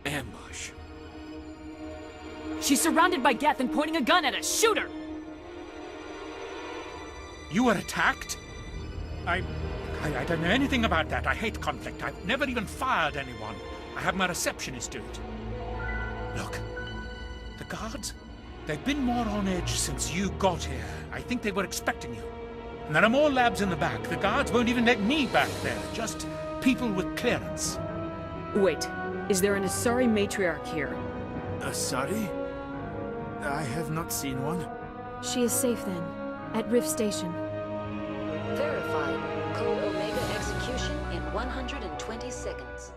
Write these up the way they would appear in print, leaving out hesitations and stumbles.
Ambush. She's surrounded by Geth and pointing a gun at us. Shoot her! You were attacked? I don't know anything about that. I hate conflict. I've never even fired anyone. I have my receptionist do it. Look, the guards, they've been more on edge since you got here. I think they were expecting you. And there are more labs in the back. The guards won't even let me back there. Just people with clearance. Wait, is there an Asari Matriarch here? Asari? I have not seen one. She is safe then, at Rift Station. Verified. Code Omega execution in 120 seconds.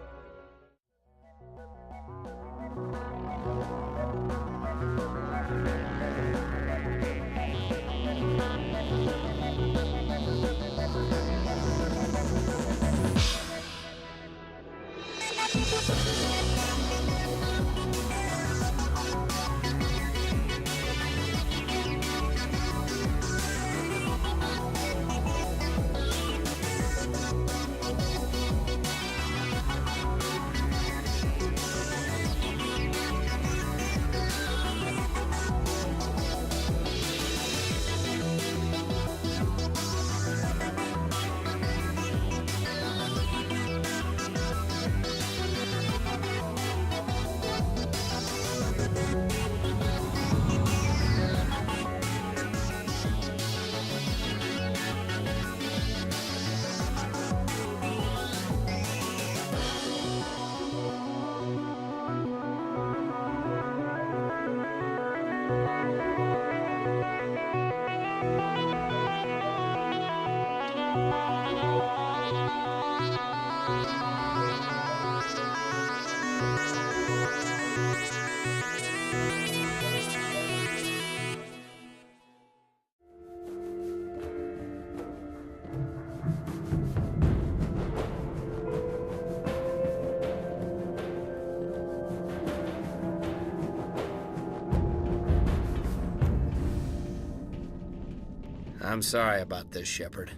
I'm sorry about this, Shepard.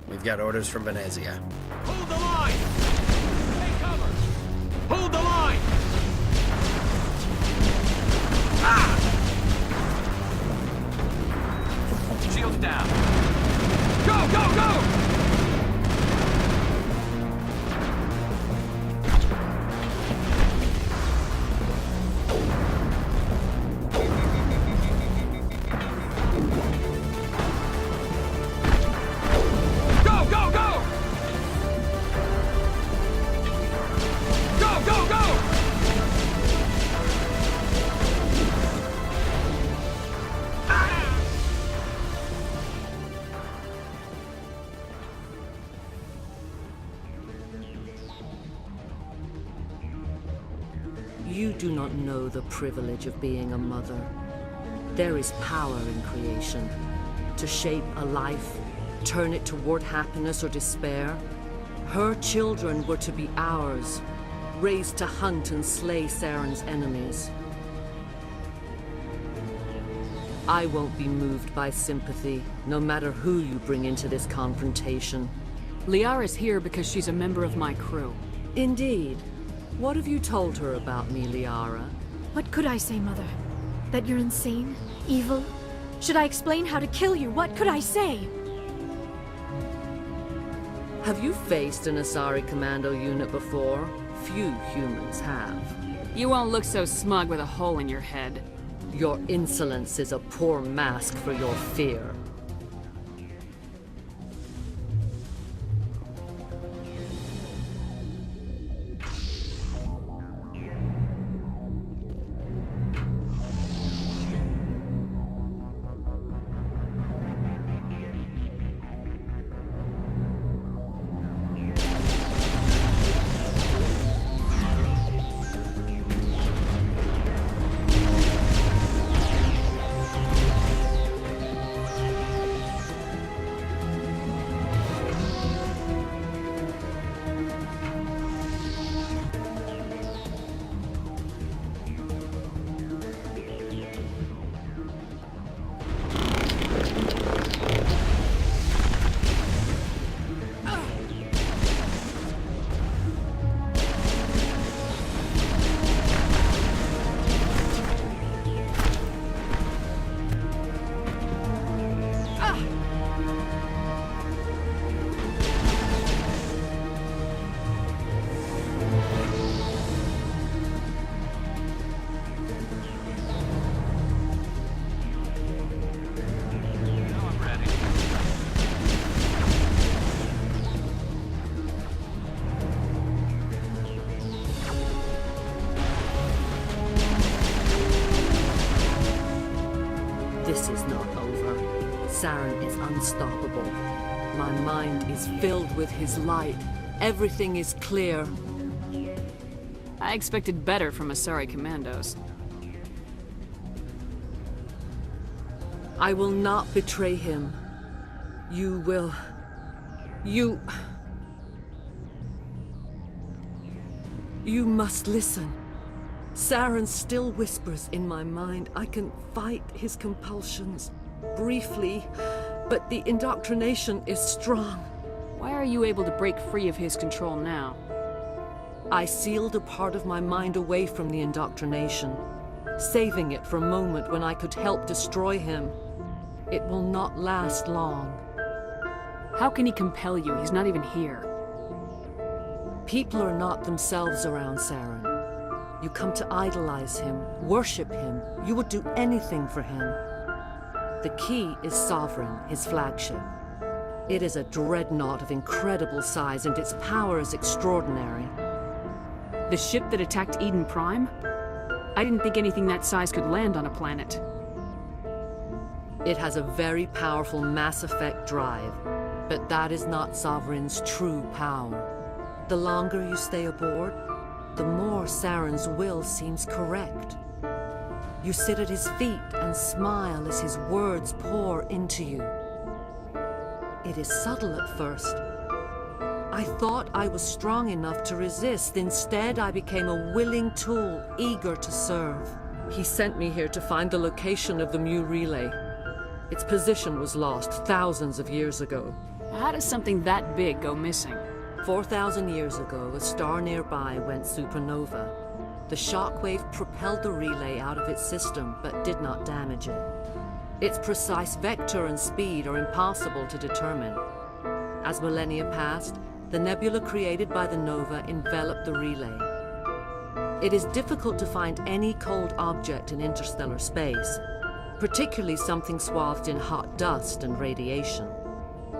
We've got orders from Venezia. Hold the line! Take cover! Hold the line! Ah! Shields down. Go, go, go! You do not know the privilege of being a mother. There is power in creation. To shape a life, turn it toward happiness or despair. Her children were to be ours, raised to hunt and slay Saren's enemies. I won't be moved by sympathy, no matter who you bring into this confrontation. Liara's here because she's a member of my crew. Indeed. What have you told her about me, Liara? What could I say, Mother? That you're insane? Evil? Should I explain how to kill you? What could I say? Have you faced an Asari commando unit before? Few humans have. You won't look so smug with a hole in your head. Your insolence is a poor mask for your fear. Saren is unstoppable. My mind is filled with his light. Everything is clear. I expected better from Asari commandos. I will not betray him. You will... You must listen. Saren still whispers in my mind. I can fight his compulsions, briefly, but the indoctrination is strong. Why are you able to break free of his control now? I sealed a part of my mind away from the indoctrination, saving it for a moment when I could help destroy him. It will not last long. How can he compel you? He's not even here. People are not themselves around Saren. You come to idolize him, worship him. You would do anything for him. The key is Sovereign, his flagship. It is a dreadnought of incredible size, and its power is extraordinary. The ship that attacked Eden Prime? I didn't think anything that size could land on a planet. It has a very powerful Mass Effect drive, but that is not Sovereign's true power. The longer you stay aboard, the more Saren's will seems correct. You sit at his feet and smile as his words pour into you. It is subtle at first. I thought I was strong enough to resist. Instead, I became a willing tool, eager to serve. He sent me here to find the location of the Mu relay. Its position was lost thousands of years ago. How does something that big go missing? 4,000 years ago, a star nearby went supernova. The shockwave propelled the relay out of its system, but did not damage it. Its precise vector and speed are impossible to determine. As millennia passed, the nebula created by the nova enveloped the relay. It is difficult to find any cold object in interstellar space, particularly something swathed in hot dust and radiation.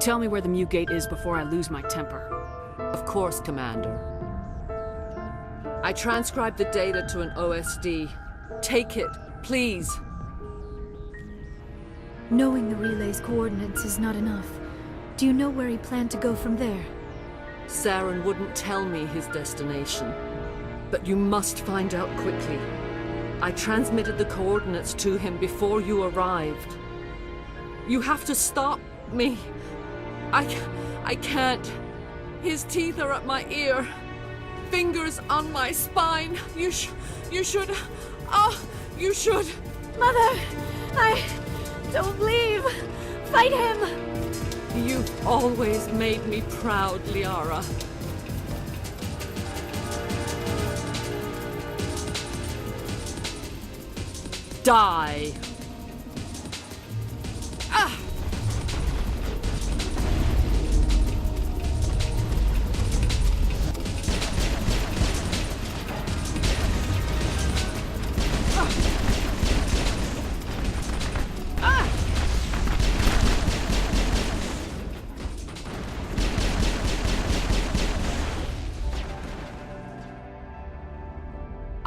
Tell me where the Mu Gate is before I lose my temper. Of course, Commander. I transcribed the data to an OSD. Take it, please. Knowing the relay's coordinates is not enough. Do you know where he planned to go from there? Saren wouldn't tell me his destination. But you must find out quickly. I transmitted the coordinates to him before you arrived. You have to stop me. I can't. His teeth are at my ear. Fingers on my spine. You should... Oh, you should... Mother! Don't leave! Fight him! You've always made me proud, Liara. Die! Ah!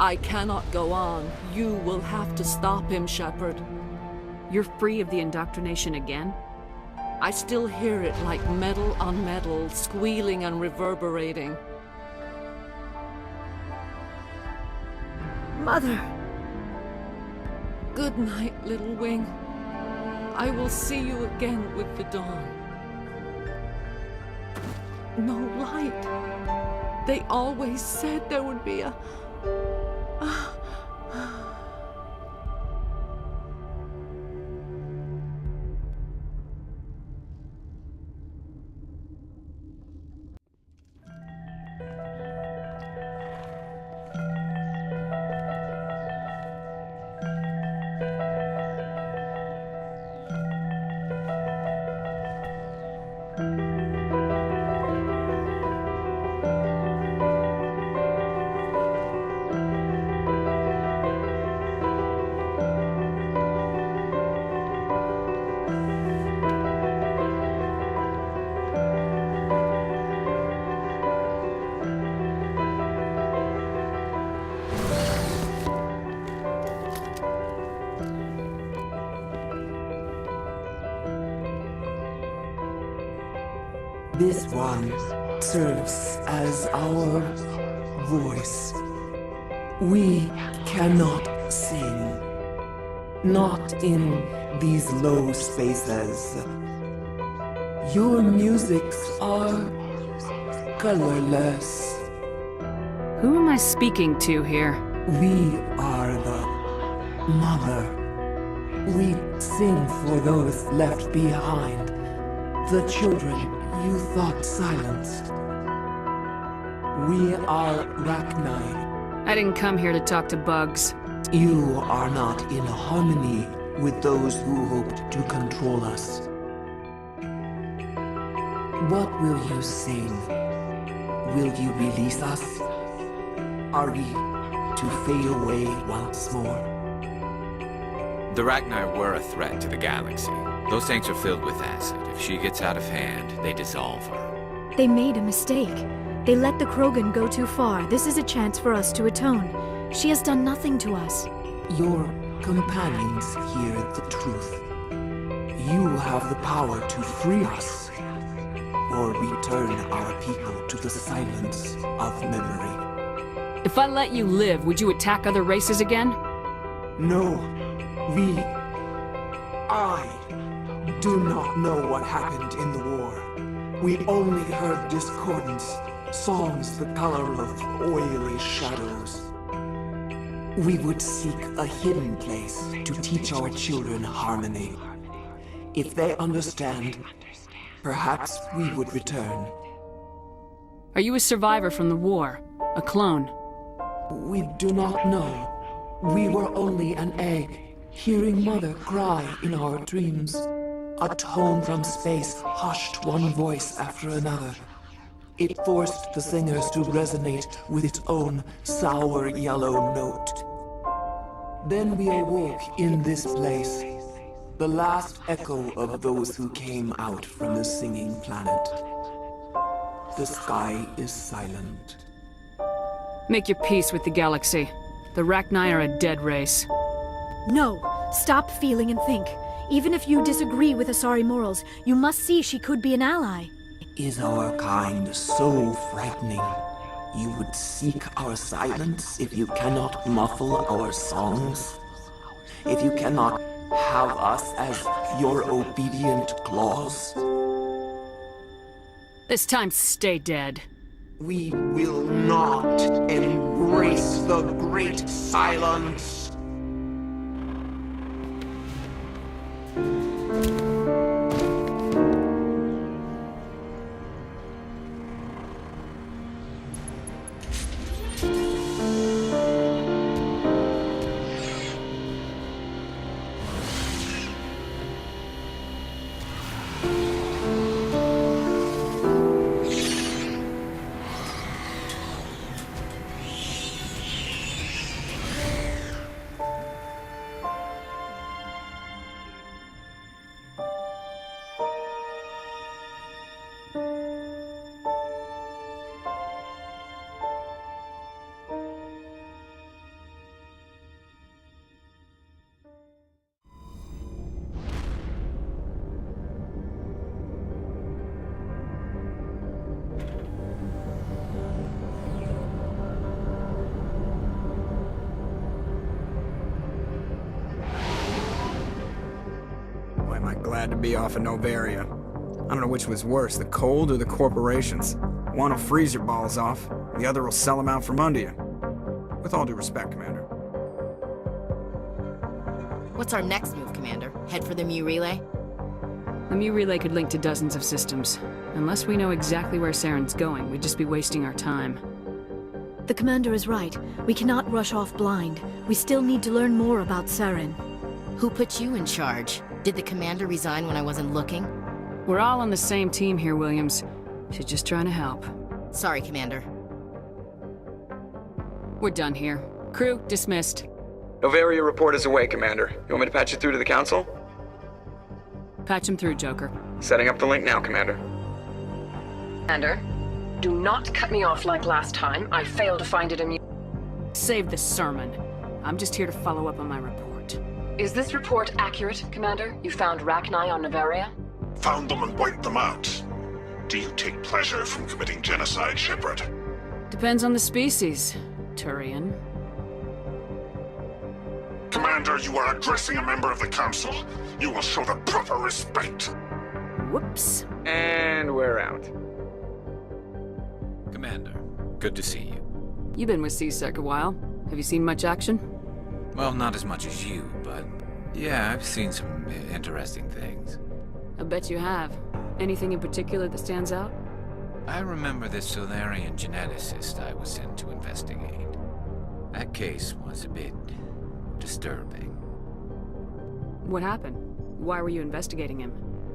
I cannot go on. You will have to stop him, Shepard. You're free of the indoctrination again? I still hear it like metal on metal, squealing and reverberating. Mother! Good night, little wing. I will see you again with the dawn. No light. They always said there would be a... This one serves as our voice. We cannot sing. Not in these low spaces. Your musics are colorless. Who am I speaking to here? We are the mother. We sing for those left behind. The children you thought silenced. We are Rachni. I didn't come here to talk to bugs. You are not in harmony with those who hoped to control us. What will you sing? Will you release us? Are we to fade away once more? The Rachni were a threat to the galaxy. Those tanks are filled with acid. If she gets out of hand, they dissolve her. They made a mistake. They let the Krogan go too far. This is a chance for us to atone. She has done nothing to us. Your companions hear the truth. You have the power to free us, or return our people to the silence of memory. If I let you live, would you attack other races again? No, I do not know what happened in the war. We only heard discordance, songs the color of oily shadows. We would seek a hidden place to teach our children harmony. If they understand, perhaps we would return. Are you a survivor from the war? A clone? We do not know. We were only an egg, hearing Mother cry in our dreams. A tone from space hushed one voice after another. It forced the singers to resonate with its own sour yellow note. Then we awoke in this place, the last echo of those who came out from the singing planet. The sky is silent. Make your peace with the galaxy. The Rachni are a dead race. No! Stop feeling and think. Even if you disagree with Asari morals, you must see she could be an ally. Is our kind so frightening? You would seek our silence if you cannot muffle our songs? If you cannot have us as your obedient claws? This time, stay dead. We will not embrace the great silence. Glad to be off of Novaria. I don't know which was worse, the cold or the corporations. One will freeze your balls off, the other will sell them out from under you. With all due respect, Commander. What's our next move, Commander? Head for the Mu Relay? The Mu Relay could link to dozens of systems. Unless we know exactly where Saren's going, we'd just be wasting our time. The Commander is right. We cannot rush off blind. We still need to learn more about Saren. Who put you in charge? Did the Commander resign when I wasn't looking? We're all on the same team here, Williams. She's just trying to help. Sorry, Commander. We're done here. Crew, dismissed. Novaria report is away, Commander. You want me to patch you through to the Council? Patch him through, Joker. Setting up the link now, Commander. Commander, do not cut me off like last time. I failed to find it amusing. Save the sermon. I'm just here to follow up on my report. Is this report accurate, Commander? You found Rachni on Novaria? Found them and wiped them out. Do you take pleasure from committing genocide, Shepard? Depends on the species, Turian. Commander, you are addressing a member of the Council. You will show the proper respect. Whoops. And we're out. Commander, good to see you. You've been with C-Sec a while. Have you seen much action? Well, not as much as you, but yeah, I've seen some interesting things. I bet you have. Anything in particular that stands out? I remember this Solarian geneticist I was sent to investigate. That case was a bit disturbing. What happened? Why were you investigating him?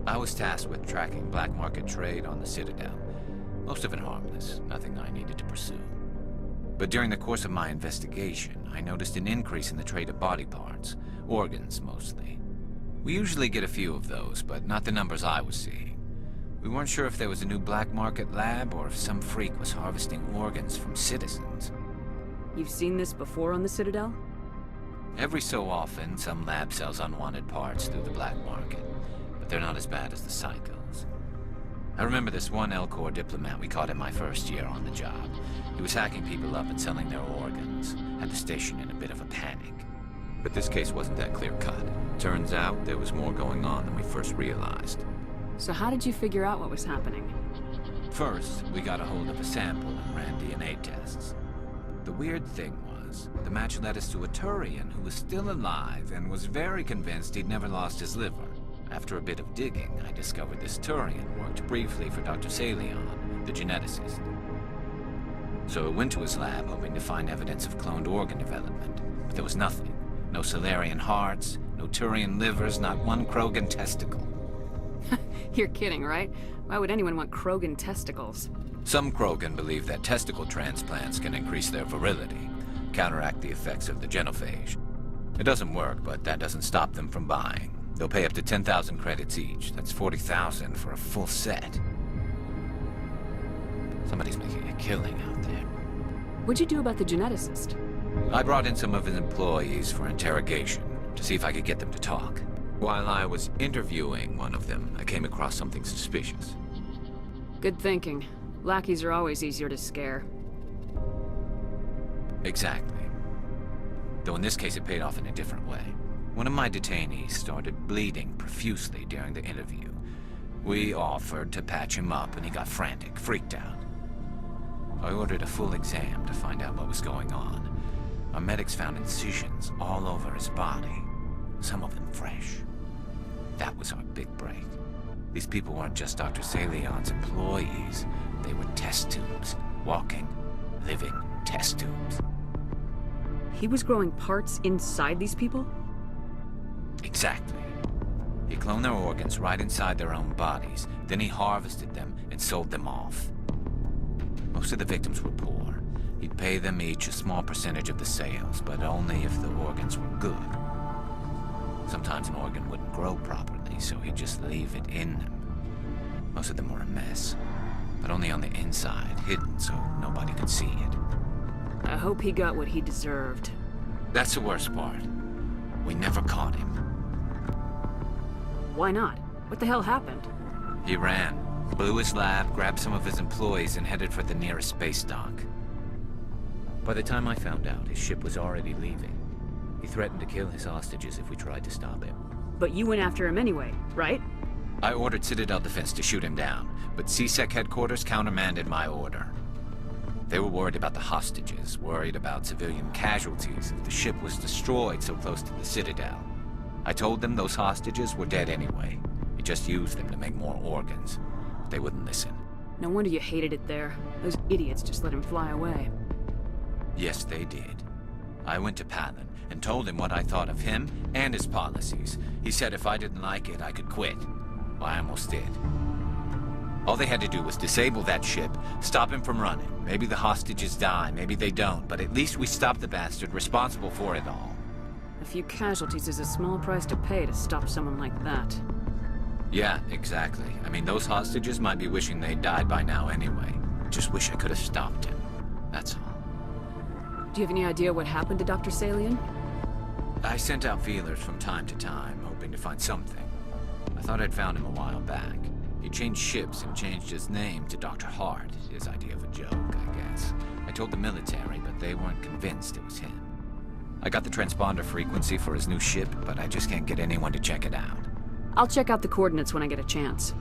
I was tasked with tracking black market trade on the Citadel. Most of it harmless, nothing I needed to pursue. But during the course of my investigation, I noticed an increase in the trade of body parts, organs mostly. We usually get a few of those, but not the numbers I was seeing. We weren't sure if there was a new black market lab or if some freak was harvesting organs from citizens. You've seen this before on the Citadel? Every so often, some lab sells unwanted parts through the black market, but they're not as bad as the cycles. I remember this one Elcor diplomat we caught in my first year on the job. He was hacking people up and selling their organs, had the station in a bit of a panic. But this case wasn't that clear-cut. Turns out there was more going on than we first realized. So how did you figure out what was happening? First, we got a hold of a sample and ran DNA tests. The weird thing was, the match led us to a Turian who was still alive and was very convinced he'd never lost his liver. After a bit of digging, I discovered this Turian worked briefly for Dr. Salion, the geneticist. So I went to his lab hoping to find evidence of cloned organ development, but there was nothing. No Solarian hearts, no Turian livers, not one Krogan testicle. You're kidding, right? Why would anyone want Krogan testicles? Some Krogan believe that testicle transplants can increase their virility, counteract the effects of the genophage. It doesn't work, but that doesn't stop them from buying. They'll pay up to 10,000 credits each. That's 40,000 for a full set. Somebody's making a killing out there. What'd you do about the geneticist? I brought in some of his employees for interrogation, to see if I could get them to talk. While I was interviewing one of them, I came across something suspicious. Good thinking. Lackeys are always easier to scare. Exactly. Though in this case it paid off in a different way. One of my detainees started bleeding profusely during the interview. We offered to patch him up and he got frantic, freaked out. I ordered a full exam to find out what was going on. Our medics found incisions all over his body, some of them fresh. That was our big break. These people weren't just Dr. Salion's employees. They were test tubes. Walking, living test tubes. He was growing parts inside these people? Exactly. He cloned their organs right inside their own bodies. Then he harvested them and sold them off. Most of the victims were poor. He'd pay them each a small percentage of the sales, but only if the organs were good. Sometimes an organ wouldn't grow properly, so he'd just leave it in them. Most of them were a mess, but only on the inside, hidden so nobody could see it. I hope he got what he deserved. That's the worst part. We never caught him. Why not? What the hell happened? He ran, blew his lab, grabbed some of his employees, and headed for the nearest space dock. By the time I found out, his ship was already leaving. He threatened to kill his hostages if we tried to stop him. But you went after him anyway, right? I ordered Citadel Defense to shoot him down, but C-Sec headquarters countermanded my order. They were worried about the hostages, worried about civilian casualties if the ship was destroyed so close to the Citadel. I told them those hostages were dead anyway. He just used them to make more organs. They wouldn't listen. No wonder you hated it there. Those idiots just let him fly away. Yes, they did. I went to Palin and told him what I thought of him and his policies. He said if I didn't like it, I could quit. Well, I almost did. All they had to do was disable that ship, stop him from running. Maybe the hostages die, maybe they don't, but at least we stopped the bastard responsible for it all. A few casualties is a small price to pay to stop someone like that. Yeah, exactly. I mean, those hostages might be wishing they'd died by now anyway. Just wish I could have stopped him. That's all. Do you have any idea what happened to Dr. Salion? I sent out feelers from time to time, hoping to find something. I thought I'd found him a while back. He changed ships and changed his name to Dr. Hart, his idea of a joke, I guess. I told the military, but they weren't convinced it was him. I got the transponder frequency for his new ship, but I just can't get anyone to check it out. I'll check out the coordinates when I get a chance.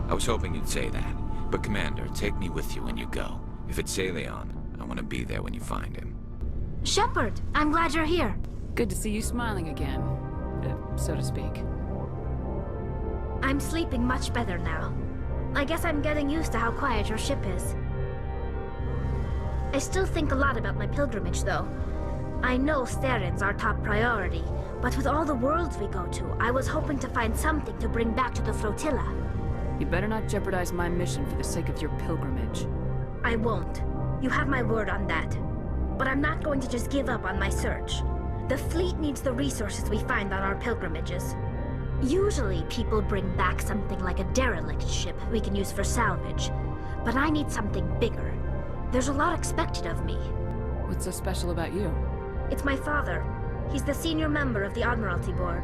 I was hoping you'd say that. But Commander, take me with you when you go. If it's Saleon, I want to be there when you find him. Shepard, I'm glad you're here. Good to see you smiling again, so to speak. I'm sleeping much better now. I guess I'm getting used to how quiet your ship is. I still think a lot about my pilgrimage, though. I know Theron's our top priority, but with all the worlds we go to, I was hoping to find something to bring back to the flotilla. You better not jeopardize my mission for the sake of your pilgrimage. I won't. You have my word on that. But I'm not going to just give up on my search. The fleet needs the resources we find on our pilgrimages. Usually, people bring back something like a derelict ship we can use for salvage. But I need something bigger. There's a lot expected of me. What's so special about you? It's my father. He's the senior member of the Admiralty Board.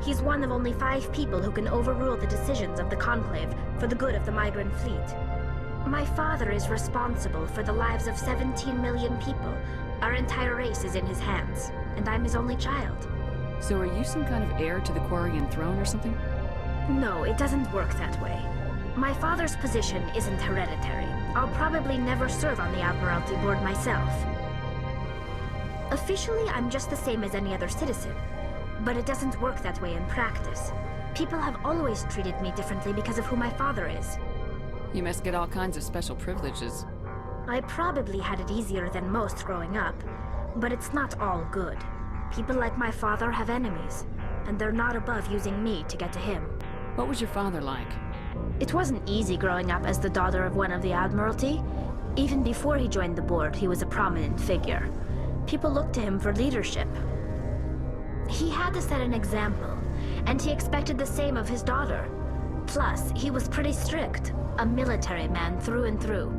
He's one of only 5 people who can overrule the decisions of the Conclave for the good of the migrant fleet. My father is responsible for the lives of 17 million people. Our entire race is in his hands, and I'm his only child. So are you some kind of heir to the Quarian throne or something? No, it doesn't work that way. My father's position isn't hereditary. I'll probably never serve on the Admiralty Board myself. Officially, I'm just the same as any other citizen. But it doesn't work that way in practice. People have always treated me differently because of who my father is. You must get all kinds of special privileges. I probably had it easier than most growing up, but it's not all good. People like my father have enemies, and they're not above using me to get to him. What was your father like? It wasn't easy growing up as the daughter of one of the Admiralty. Even before he joined the board, he was a prominent figure. People looked to him for leadership. He had to set an example, and he expected the same of his daughter. Plus, he was pretty strict, a military man through and through.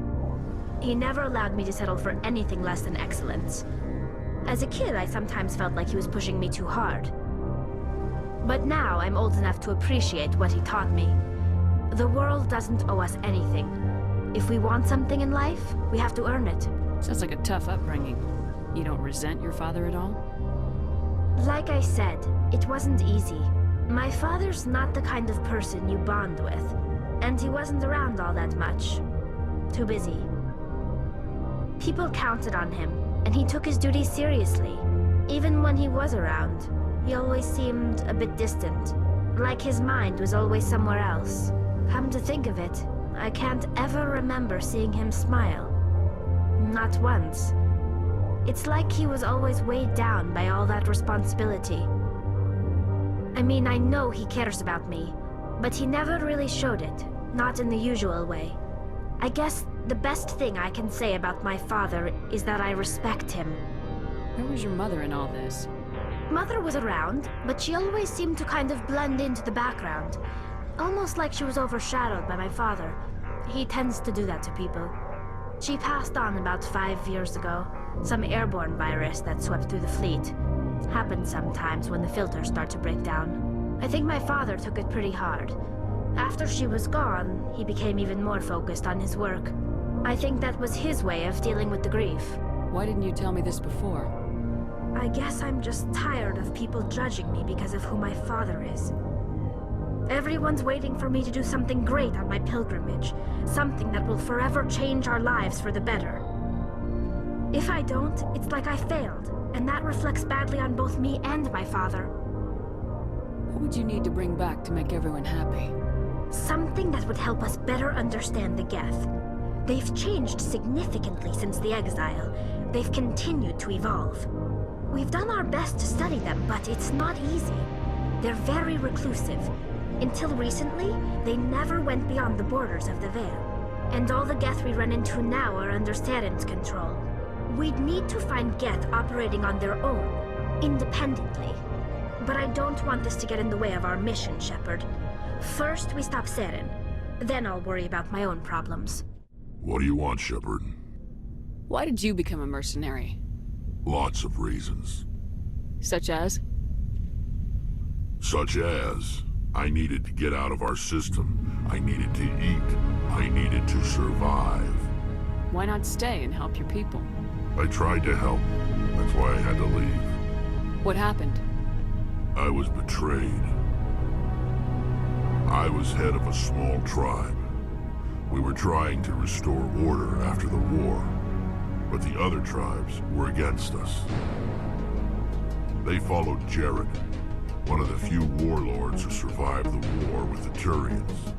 He never allowed me to settle for anything less than excellence. As a kid, I sometimes felt like he was pushing me too hard. But now, I'm old enough to appreciate what he taught me. The world doesn't owe us anything. If we want something in life, we have to earn it. Sounds like a tough upbringing. You don't resent your father at all? Like I said, it wasn't easy. My father's not the kind of person you bond with, and he wasn't around all that much. Too busy. People counted on him, and he took his duties seriously. Even when he was around, he always seemed a bit distant, like his mind was always somewhere else. Come to think of it, I can't ever remember seeing him smile. Not once. It's like he was always weighed down by all that responsibility. I mean, I know he cares about me, but he never really showed it, not in the usual way. I guess the best thing I can say about my father is that I respect him. Where was your mother in all this? Mother was around, but she always seemed to kind of blend into the background. Almost like she was overshadowed by my father. He tends to do that to people. She passed on about 5 years ago. Some airborne virus that swept through the fleet. Happens sometimes when the filters start to break down. I think my father took it pretty hard. After she was gone, he became even more focused on his work. I think that was his way of dealing with the grief. Why didn't you tell me this before? I guess I'm just tired of people judging me because of who my father is. Everyone's waiting for me to do something great on my pilgrimage. Something that will forever change our lives for the better. If I don't, it's like I failed, and that reflects badly on both me and my father. What would you need to bring back to make everyone happy? Something that would help us better understand the Geth. They've changed significantly since the exile. They've continued to evolve. We've done our best to study them, but it's not easy. They're very reclusive. Until recently, they never went beyond the borders of the Veil. And all the Geth we run into now are under Theron's control. We'd need to find Geth operating on their own, independently. But I don't want this to get in the way of our mission, Shepard. First, we stop Theron. Then I'll worry about my own problems. What do you want, Shepard? Why did you become a mercenary? Lots of reasons. Such as? Such as, I needed to get out of our system. I needed to eat. I needed to survive. Why not stay and help your people? I tried to help. That's why I had to leave. What happened? I was betrayed. I was head of a small tribe. We were trying to restore order after the war, but the other tribes were against us. They followed Jared, one of the few warlords who survived the war with the Turians.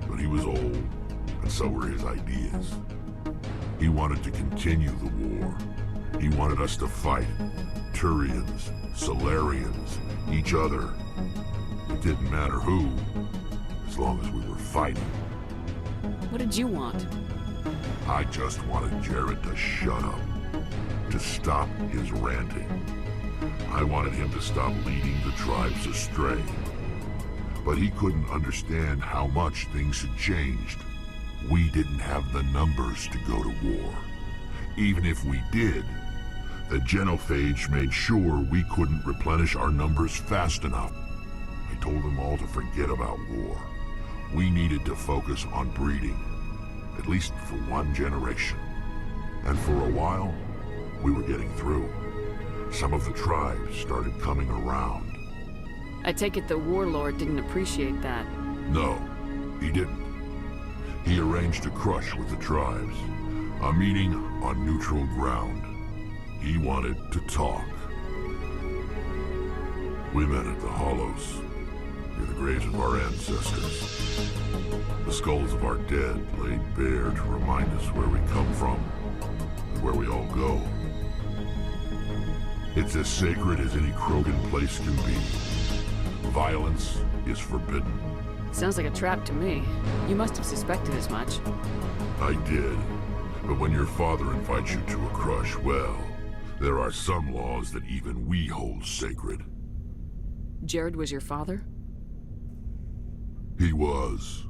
But he was old, and so were his ideas. He wanted to continue the war. He wanted us to fight. Turians, Solarians, each other. It didn't matter who, as long as we were fighting. What did you want? I just wanted Jared to shut up, to stop his ranting. I wanted him to stop leading the tribes astray. But he couldn't understand how much things had changed. We didn't have the numbers to go to war. Even if we did, the genophage made sure we couldn't replenish our numbers fast enough. I told them all to forget about war. We needed to focus on breeding, at least for one generation. And for a while, we were getting through. Some of the tribes started coming around. I take it the warlord didn't appreciate that. No, he didn't. He arranged a crush with the tribes, a meeting on neutral ground. He wanted to talk. We met at the Hollows, near the graves of our ancestors. The skulls of our dead laid bare to remind us where we come from, and where we all go. It's as sacred as any Krogan place can be. Violence is forbidden. Sounds like a trap to me. You must have suspected as much. I did. But when your father invites you to a crush, well, there are some laws that even we hold sacred. Jared was your father? He was.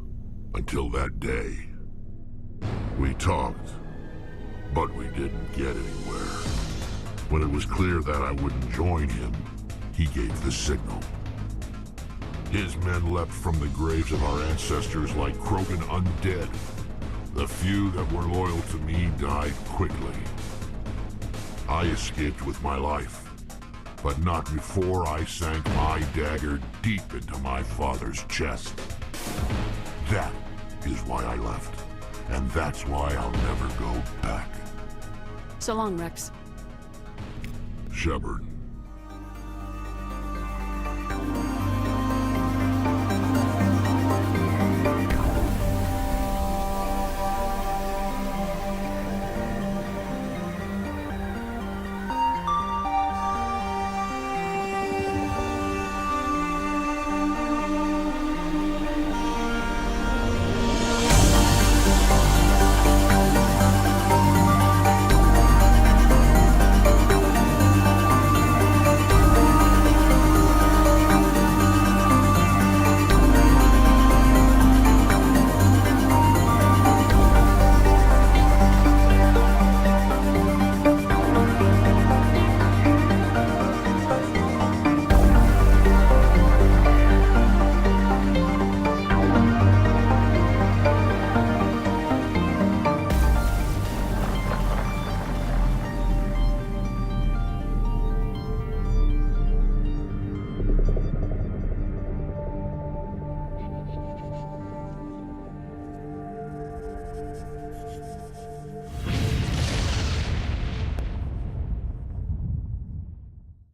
Until that day. We talked, but we didn't get anywhere. When it was clear that I wouldn't join him, he gave the signal. His men leapt from the graves of our ancestors like Krogan undead. The few that were loyal to me died quickly. I escaped with my life, but not before I sank my dagger deep into my father's chest. That is why I left, and that's why I'll never go back. So long, Rex. Shepard.